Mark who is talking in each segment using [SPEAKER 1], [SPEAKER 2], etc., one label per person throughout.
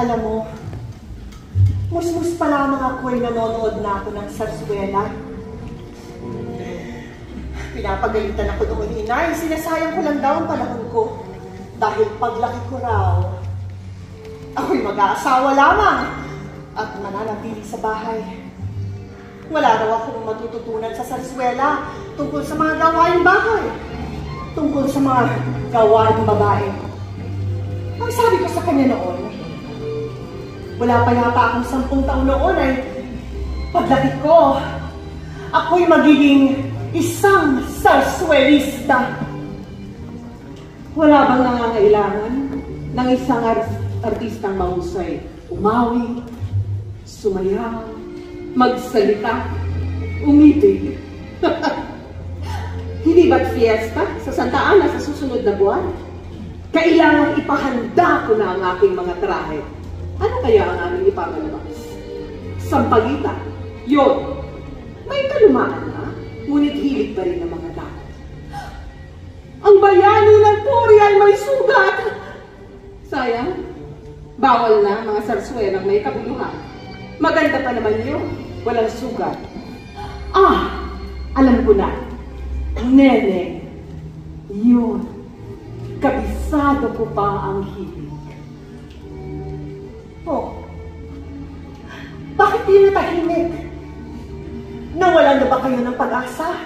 [SPEAKER 1] Alam mo, mus-mus pa lamang ako'y nanonood na ako ng sarsuela. Pinapagalitan ako doon, inay. Sinasayang ko lang daw ang panahon ko. Dahil paglaki ko raw, ako'y mag-aasawa lamang at mananatili sa bahay. Wala raw akong matututunan sa sarsuela tungkol sa mga gawaing bahay, tungkol sa mga gawaing babae. Ang sabi ko sa kanya noon, wala pa yata akong 10 taon noon ay paglaki ko, ako'y magiging isang sarsuelista. Wala bang nangangailangan ng isang artistang mahusay? Umawi, sumayaw, magsalita, umibig. Hindi ba't fiesta sa Santa Ana sa susunod na buwan? Kailangang ipahanda ko na ang aking mga trahe. Ano kaya ang aming ipamalabas? Sampagita. Yun. May kalumaan na, ngunit hilig pa rin ng mga tao. Ang bayani ng Puri ay may sugat. Sayang, bawal na mga sarsuelang may kabuluhan. Maganda pa naman yun, walang sugat. Alam ko na. Nene, yun. Kabisado ko pa ang hilig. Oh, bakit di natahimik? Nawalan na ba kayo ng pag-asa?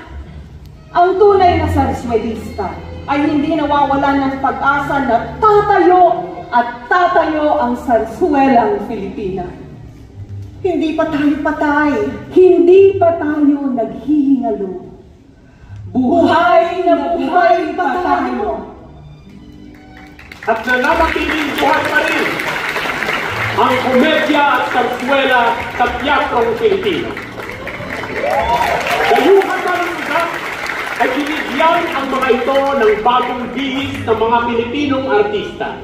[SPEAKER 2] Ang tunay na sarsuelista ay hindi nawawalan ng pag-asa na tatayo ang sarsuelang Filipina.
[SPEAKER 1] Hindi pa tayo patay.
[SPEAKER 2] Hindi pa tayo naghihingalo. Buhay na buhay pa tayo.
[SPEAKER 3] At nananatiling buhay pa rin ang komedya at sarsuela sa teatrong Pilipino. Dayuhan na ng ugat ay binigyan ang mga ito ng bagong bihis ng mga Pilipinong artista,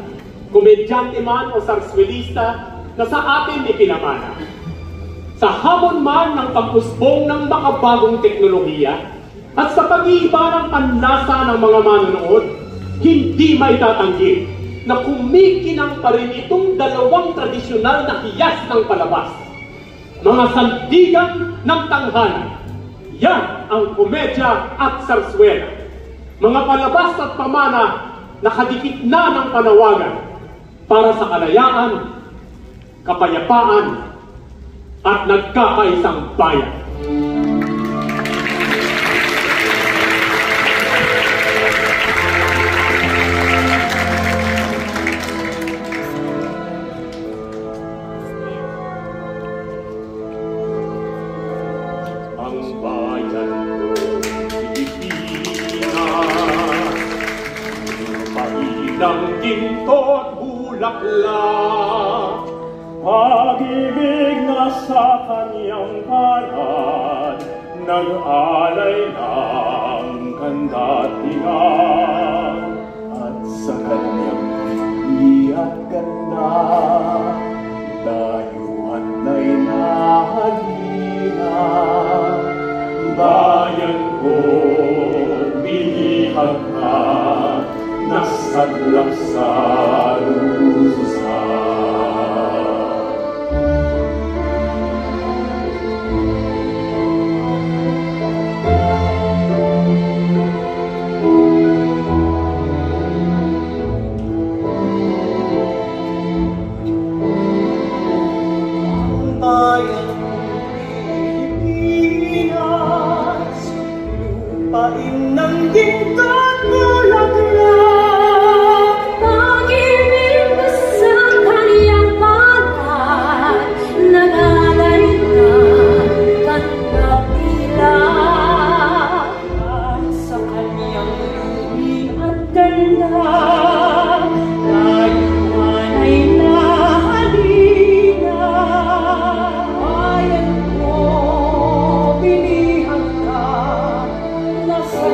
[SPEAKER 3] komedyante man o sarsuelista na sa atin ipinamana. Sa hamon man ng pag-usbong ng makabagong teknolohiya at sa pag-iiba ng panlasa ng mga manonood, hindi may tatanggi na kumikinang pa rin itong dalawang tradisyonal na hiyas ng palabas. Mga sandigan ng tanghalan. Yan ang komedya at sarsuela. Mga palabas at pamana na kadikit na ng panawagan para sa kalayaan, kapayapaan, at nagkakaisang bayan. Ng ginto't bulaklak, pag-ibig na sa kanyang parad, nag-alay ng kanda't tinag, at sa kanyang hindi at ganda, dayuhan na'y nahalina. Bayan ko, bihag ka, nasadlak sa lusa. Ang bayan Pilipinas, lupain ng ginto't bulaklak.
[SPEAKER 2] Sa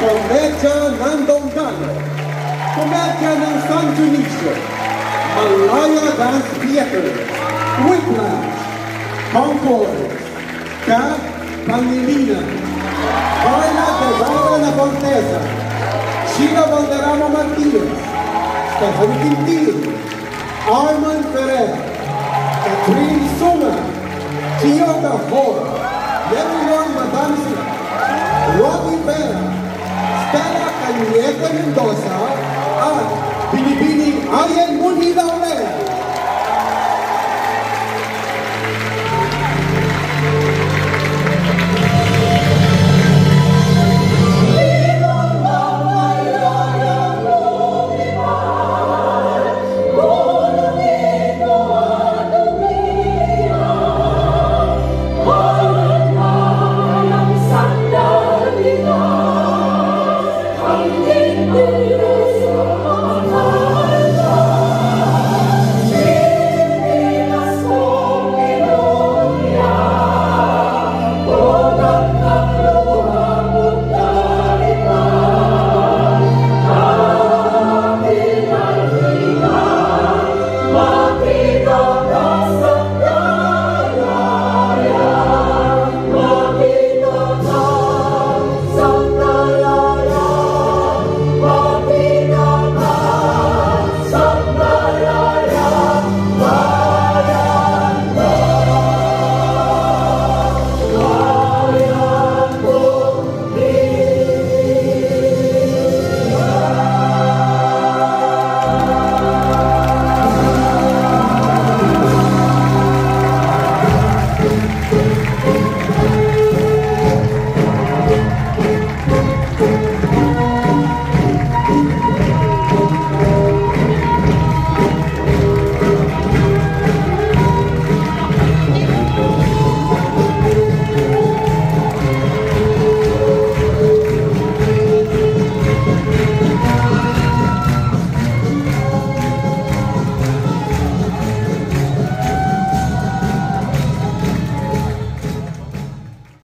[SPEAKER 4] Komedya ng Donggalo, Komedya ng San Dionisio, Malaya Dance Theater, Whiplash, Concord, Cat Pangilinan, Carla de Rara na Contesa, Sheila Valderrama Martinez, Stephanie Quintil, Armand Ferrer, Catherine Sunga, Chioga Hall, Leonor Madamsi, Robbie Pera, Stella Cañete Mendoza,